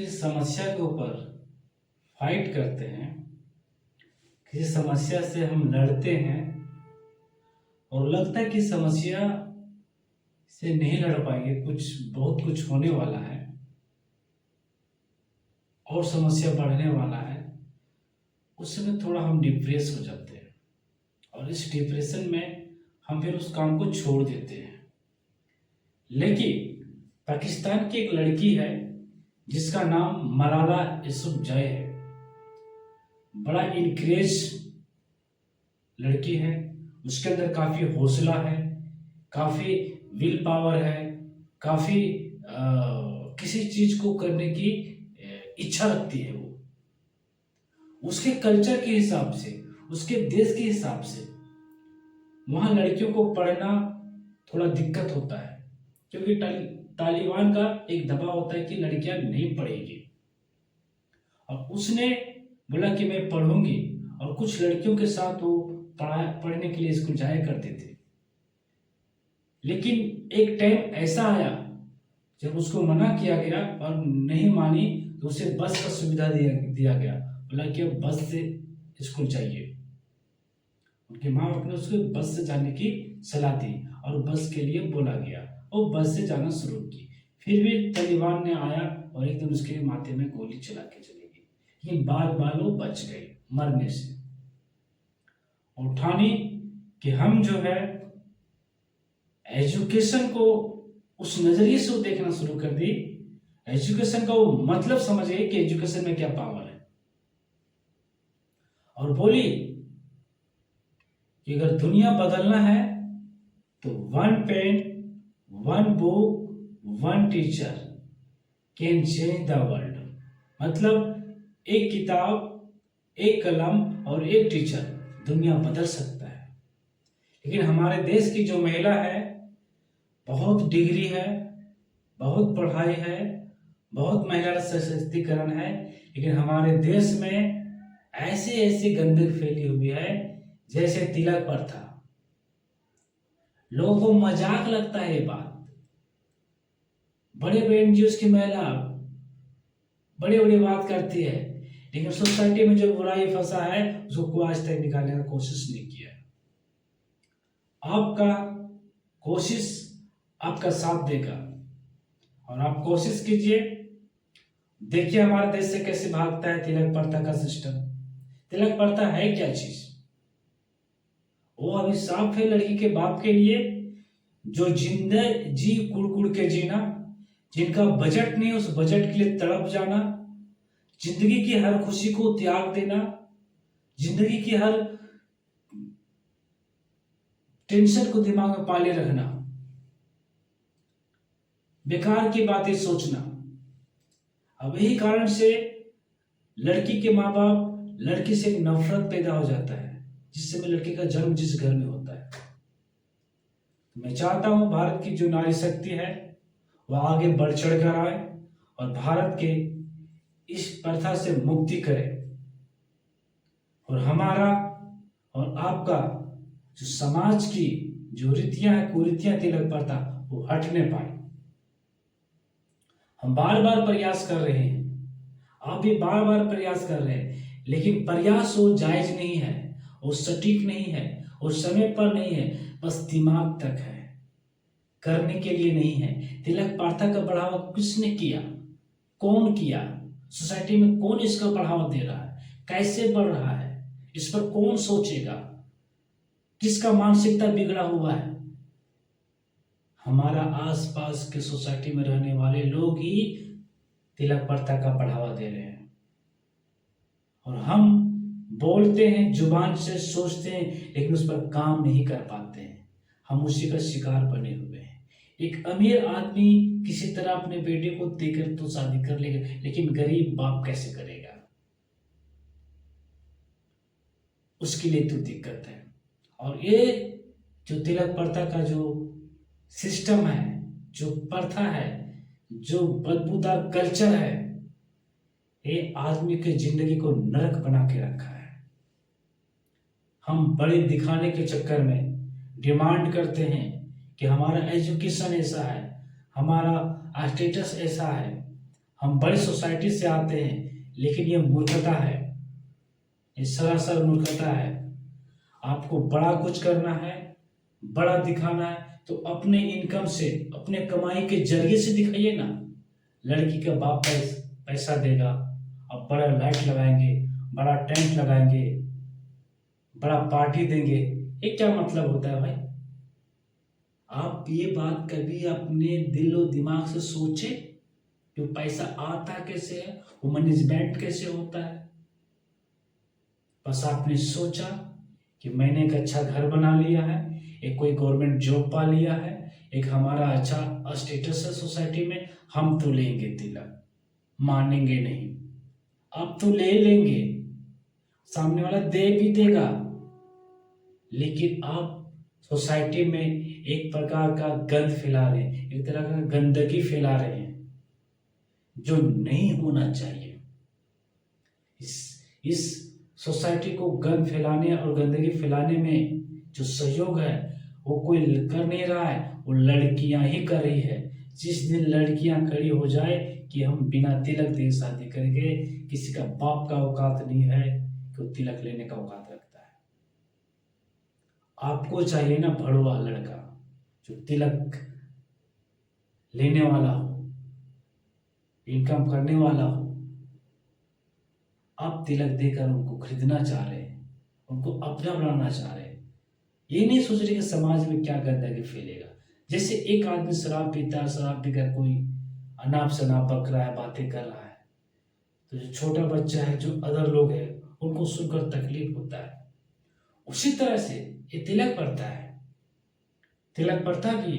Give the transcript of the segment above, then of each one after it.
किसी समस्या के ऊपर फाइट करते हैं, किसी समस्या से हम लड़ते हैं और लगता है कि समस्या से नहीं लड़ पाएंगे, बहुत कुछ होने वाला है और समस्या बढ़ने वाला है, उस समय थोड़ा हम डिप्रेस हो जाते हैं और इस डिप्रेशन में हम फिर उस काम को छोड़ देते हैं। लेकिन पाकिस्तान की एक लड़की है जिसका नाम मलाला यूसुफजई है। बड़ा इनकरेज लड़की है, उसके अंदर काफ़ी हौसला है, काफ़ी विल पावर है, काफ़ी किसी चीज़ को करने की इच्छा रखती है। वो उसके कल्चर के हिसाब से, उसके देश के हिसाब से वहाँ लड़कियों को पढ़ना थोड़ा दिक्कत होता है, क्योंकि तालिबान का एक दबाव होता है कि लड़कियां नहीं पढ़ेगी। और उसने बोला कि मैं पढ़ूंगी, और कुछ लड़कियों के साथ वो पढ़ने के लिए स्कूल जाया करते थे। लेकिन एक टाइम ऐसा आया जब उसको मना किया गया और नहीं मानी, तो उसे बस का सुविधा दिया गया। बोला कि अब बस से स्कूल जाइए। उनके माँ बाप ने उसको बस से जाने की सलाह दी और बस के लिए बोला गया और बस से जाना शुरू की। फिर भी तालिबान ने आया और एक दिन उसके माथे में गोली चला के चली गई। ये बाल वो बच गए मरने से। और ठानी कि हम जो है एजुकेशन को उस नजरिए से देखना शुरू कर दी। एजुकेशन का वो मतलब समझ गए कि एजुकेशन में क्या पावर है, और बोली कि अगर दुनिया बदलना है तो one pen, one book, one teacher can change the world. मतलब एक किताब, एक कलम और एक टीचर दुनिया बदल सकता है। लेकिन हमारे देश की जो महिला है, बहुत डिग्री है, बहुत पढ़ाई है, बहुत महिला सशक्तिकरण है, लेकिन हमारे देश में ऐसे ऐसे गंदगी फैली हुई है जैसे तिलक प्रथा। लोगों को मजाक लगता है ये बात। बड़े बड़े एनजीओ की महिला बड़े बड़े बात करती है, लेकिन सोसाइटी में जो बुराई फंसा है उसको कोई आज तक निकालने का कोशिश नहीं किया। आपका कोशिश आपका साथ देगा, और आप कोशिश कीजिए। देखिए हमारे देश से कैसे भागता है तिलक प्रथा का सिस्टम। तिलक प्रथा है क्या चीज? वो अभिशाप है लड़की के बाप के लिए, जो जिंदगी कुड़ के जीना, जिनका बजट नहीं उस बजट के लिए तड़प जाना, जिंदगी की हर खुशी को त्याग देना, जिंदगी की हर टेंशन को दिमाग में पाले रखना, बेकार की बातें सोचना। अब यही कारण से लड़की के माँ बाप लड़की से एक नफरत पैदा हो जाता है, जिस समय लड़की का जन्म जिस घर में होता है। मैं चाहता हूं भारत की जो नारी शक्ति है वह आगे बढ़ चढ़ कर आए और भारत के इस प्रथा से मुक्ति करे, और हमारा और आपका जो समाज की जो रीतियां है, कुरीतियां तिलक प्रथा, वो हटने पाए। हम बार बार प्रयास कर रहे हैं, आप भी बार बार प्रयास कर रहे हैं, लेकिन प्रयास वो जायज नहीं है, वो सटीक नहीं है, वो समय पर नहीं है, बस दिमाग तक है, करने के लिए नहीं है। तिलक प्रथा का बढ़ावा किसने किया? कौन किया? सोसाइटी में कौन इसका बढ़ावा दे रहा है? कैसे बढ़ रहा है? इस पर कौन सोचेगा? किसका मानसिकता बिगड़ा हुआ है? हमारा आसपास के सोसाइटी में रहने वाले लोग ही तिलक प्रथा का बढ़ावा दे रहे हैं, और हम बोलते हैं, जुबान से सोचते हैं, लेकिन उस पर काम नहीं कर पाते हैं। हम उसी का शिकार बने हुए हैं। एक अमीर आदमी किसी तरह अपने बेटे को देकर तो शादी कर लेगा, लेकिन गरीब बाप कैसे करेगा? उसके लिए तो दिक्कत है। और ये जो तिलक प्रथा का जो सिस्टम है, जो प्रथा है, जो बदबूदार कल्चर है, ये आदमी के जिंदगी को नरक बना के रखा है। हम बड़े दिखाने के चक्कर में डिमांड करते हैं कि हमारा एजुकेशन ऐसा है, हमारा स्टेटस ऐसा है, हम बड़ी सोसाइटी से आते हैं, लेकिन ये मूर्खता है, ये सरासर मूर्खता है। आपको बड़ा कुछ करना है, बड़ा दिखाना है, तो अपने इनकम से, अपने कमाई के जरिए से दिखाइए ना। लड़की का बाप पैसा देगा, अब बड़ा लाइट लगाएंगे, बड़ा टेंट लगाएंगे, बड़ा पार्टी देंगे, ये क्या मतलब होता है भाई? आप ये बात कभी अपने दिल और दिमाग से सोचे कि पैसा आता कैसे है, वो मैनेजमेंट कैसे होता है? बस आपने सोचा कि मैंने एक अच्छा घर बना लिया है, एक कोई गवर्नमेंट जॉब पा लिया है, एक हमारा अच्छा स्टेटस है सोसाइटी में, हम तो लेंगे तिलक, मानेंगे नहीं, अब तो ले लेंगे, सामने वाला दे भी देगा, लेकिन आप सोसाइटी में एक प्रकार का गंद फैला रहे हैं, एक तरह का गंदगी फैला रहे हैं, जो नहीं होना चाहिए। इस सोसाइटी को गंद फैलाने और गंदगी फैलाने में जो सहयोग है वो कोई कर नहीं रहा है, वो लड़कियां ही कर रही है। जिस दिन लड़कियां खड़ी हो जाए कि हम बिना तिलक दिए शादी करेंगे, किसी का बाप का औकात नहीं है कि वो तिलक लेने का औकात रखता है। आपको चाहिए ना भड़वा लड़का जो तिलक लेने वाला हो, इनकम करने वाला हो। आप तिलक देकर उनको खरीदना चाह रहे हैं, उनको अपना बनाना चाह रहे हैं, ये नहीं सोच रहे कि समाज में क्या गंदगी फैलेगा। जैसे एक आदमी शराब पीता है, शराब पीकर कोई अनाप शनाप बक रहा है, बातें कर रहा है, तो जो छोटा बच्चा है, जो अदर लोग हैं, उनको सुनकर तकलीफ होता है। उसी तरह से ये तिलक पड़ता है। तिलक पड़ता भी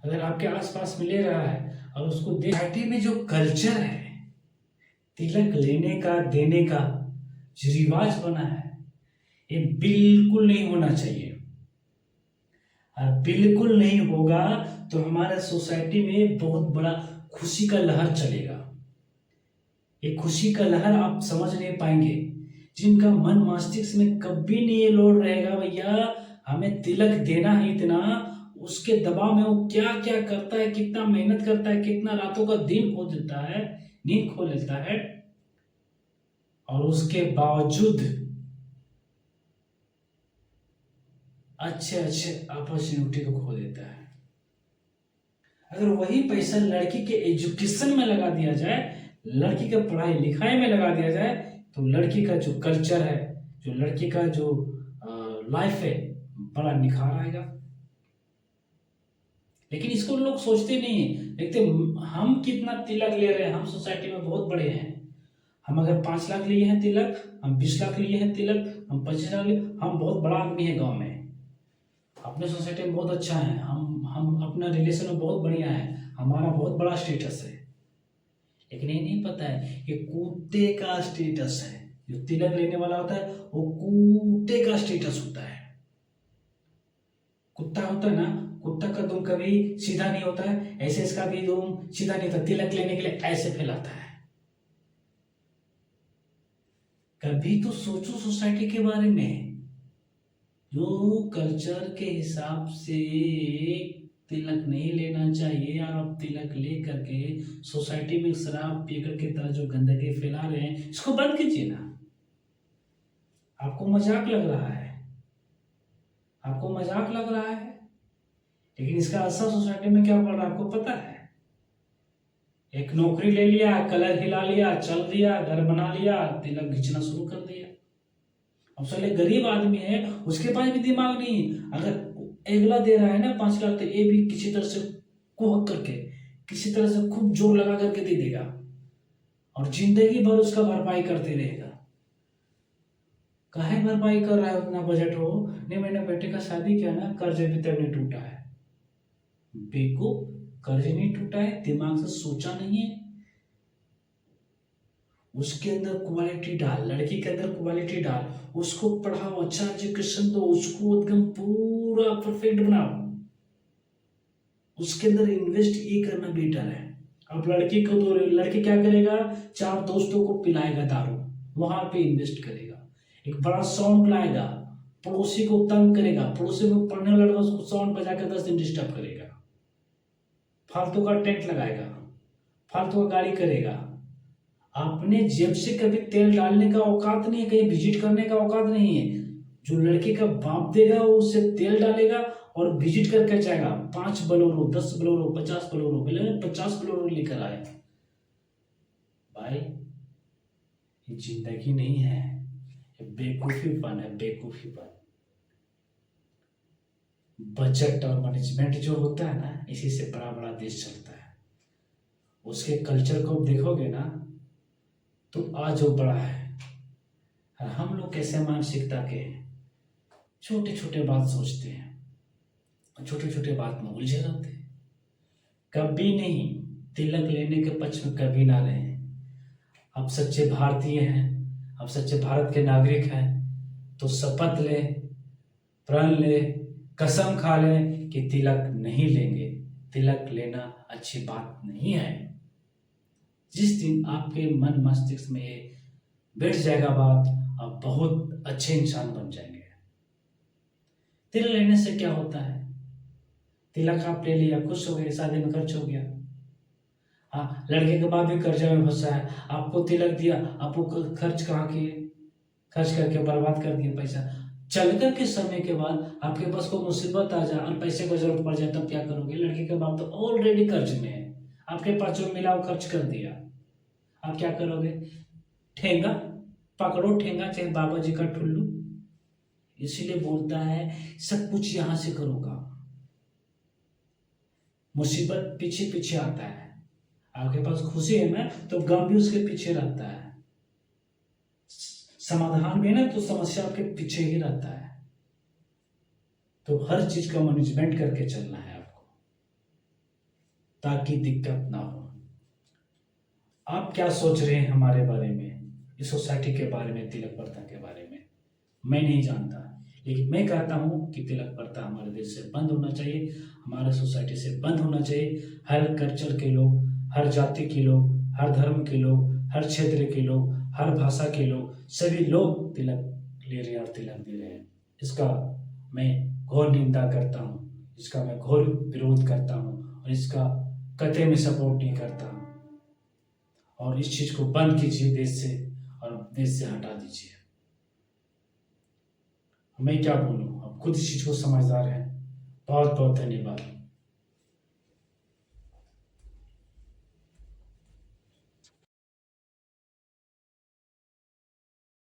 अगर आपके आसपास मिले रहा है और उसको सोसाइटी में जो कल्चर है तिलक लेने का, देने का जो रिवाज बना है, ये बिल्कुल नहीं होना चाहिए। और बिल्कुल नहीं होगा तो हमारे सोसाइटी में बहुत बड़ा खुशी का लहर चलेगा। ये खुशी का लहर आप समझ नहीं पाएंगे, जिनका मन मस्तिष्क में कभी नहीं ये लोड रहेगा भैया हमें तिलक देना है इतना, उसके दबाव में वो क्या क्या करता है, कितना मेहनत करता है, कितना रातों का दिन खो देता है, नींद खो लेता है, और उसके बावजूद अच्छे अच्छे अपॉर्चुनिटी को खो देता है। अगर वही पैसा लड़की के एजुकेशन में लगा दिया जाए, लड़की के पढ़ाई लिखाई में लगा दिया जाए, तो लड़की का जो कल्चर है, जो लड़की का जो लाइफ है, बड़ा निखार आएगा। लेकिन इसको लोग सोचते नहीं है, देखते हम कितना तिलक ले रहे हैं, हम सोसाइटी में बहुत बड़े हैं। हम अगर 5 लाख लिए हैं तिलक, हम 20 लाख लिए हैं तिलक, हम 25 लाख लिए, हम बहुत बड़ा आदमी है गांव में, अपने सोसाइटी में बहुत अच्छा है, हम अपना रिलेशन में बहुत बढ़िया है, हमारा बहुत बड़ा स्टेटस है। लेकिन ये नहीं पता है कि कुत्ते का स्टेटस है। जो तिलक लेने वाला होता है वो कुत्ते का स्टेटस होता है। कुत्ता होता है ना, कुत्ता का दुम कभी सीधा नहीं होता है, ऐसे इसका भी दुम सीधा नहीं होता, तिलक लेने के लिए ऐसे फैलाता है। कभी तो सोचो सोसाइटी के बारे में, जो कल्चर के हिसाब से तिलक नहीं लेना चाहिए और आप तिलक ले करके सोसाइटी में शराब पीकर के तरह जो गंदगी फैला रहे हैं, इसको बंद कीजिए ना। आपको मजाक लग रहा है, आपको मजाक लग रहा है, लेकिन इसका असर सोसाइटी में क्या पड़ रहा है आपको पता है? एक नौकरी ले लिया, कलर हिला लिया, चल दिया, घर बना लिया, तिलक खींचना शुरू कर दिया। अब साले गरीब आदमी है, उसके पास भी दिमाग नहीं, अगर अगला दे रहा है ना 5 लाख, तो ये भी किसी तरह से कुहक करके, किसी तरह से खूब जोर लगा करके दे देगा और जिंदगी भर उसका भरपाई करते रहेगा। काहे भरपाई कर रहा है? उतना बजट हो नहीं, मैंने बेटे का शादी किया ना, कर्ज भी तब नहीं टूटा है। बेवकूफ, कर्ज नहीं टूटा है, दिमाग से सोचा नहीं है। उसके अंदर क्वालिटी डाल, लड़की के अंदर क्वालिटी डाल, उसको पढ़ाओ, अच्छा एजुकेशन दो, उसको एकदम पूरा परफेक्ट बनाओ, उसके अंदर इन्वेस्ट ये करना बेटर है। अब लड़की को तो, लड़की क्या करेगा, 4 दोस्तों को पिलाएगा दारू, वहां पे इन्वेस्ट करेगा, एक बड़ा साउंड लाएगा, पड़ोसी को तंग करेगा, पड़ोसी में पढ़ने वाला लड़का उसको साउंड बजा कर 10 दिन डिस्टर्ब करेगा, फालतू का टेंट लगाएगा, फालतू का गाड़ी करेगा, आपने जेब से कभी तेल डालने का औकात नहीं है, कहीं विजिट करने का औकात नहीं है। जो लड़के का बाप देगा वो उससे तेल डालेगा और विजिट करके जाएगा। 5 बोलेरो, 10 बोलेरो, 50 बोलेरो, बोले 50 बोलेरो लेकर आए। भाई ये जिंदगी नहीं है, ये बेवकूफीपन है, बेवकूफीपन। बजट और मैनेजमेंट जो होता है ना, इसी से बड़ा बड़ा देश चलता है। उसके कल्चर को देखोगे ना तो आज वो बड़ा है। और हम लोग कैसे मानसिकता के हैं, छोटे छोटे बात सोचते हैं, छोटे छोटे बात में उलझे रहते हैं। कभी नहीं, तिलक लेने के पक्ष में कभी ना रहे। आप सच्चे भारतीय हैं, आप सच्चे भारत के नागरिक हैं, तो शपथ ले, प्रण ले, कसम खा ले कि तिलक नहीं लेंगे। तिलक लेना अच्छी बात नहीं है। जिस दिन आपके मन मस्तिष्क में ये बैठ जाएगा बात, आप बहुत अच्छे इंसान बन जाएंगे। तिलक लेने से क्या होता है? तिलक आप ले लिया, खुश हो गए, शादी में खर्च हो गया। हाँ, लड़के के बाप भी कर्जा में फंसा है, आपको तिलक दिया, आपको खर्च कहाँ किए? खर्च करके बर्बाद कर दिए पैसा। चल कर के समय के बाद आपके पास कोई मुसीबत आ जाए और पैसे को जरूरत पड़ जाए, तब क्या करोगे? लड़के के बाप तो ऑलरेडी कर्ज में है, आपके पास जो मिला वो खर्च कर दिया। आप क्या करोगे? ठेंगा पकड़ो, ठेंगा चाहे बाबा जी का ठुल्लू। इसीलिए बोलता है सब कुछ यहां से करोगा। मुसीबत पीछे पीछे आता है, आपके पास खुशी है ना तो गम भी उसके पीछे रहता है, समाधान भी है ना तो समस्या आपके पीछे ही रहता है। तो हर चीज का मैनेजमेंट करके चलना है आपको, ताकि दिक्कत ना हो। आप क्या सोच रहे हैं हमारे बारे में, इस सोसाइटी के बारे में, तिलक प्रथा के बारे में? मैं नहीं जानता, लेकिन मैं कहता हूँ कि तिलक प्रथा हमारे देश से बंद होना चाहिए, हमारे सोसाइटी से बंद होना चाहिए। हर कल्चर के लोग, हर जाति के लोग, हर धर्म के लोग, हर क्षेत्र के लोग, हर भाषा के लोग, सभी लोग तिलक ले रहे हैं और तिलक दे रहे हैं। इसका मैं घोर निंदा करता हूँ, इसका मैं घोर विरोध करता हूँ और इसका कतई में सपोर्ट नहीं करता हूँ। और इस चीज को बंद कीजिए देश से, और देश से हटा दीजिए। मैं क्या बोलूं, आप खुद इस चीज को समझदार हैं। बहुत बहुत धन्यवाद।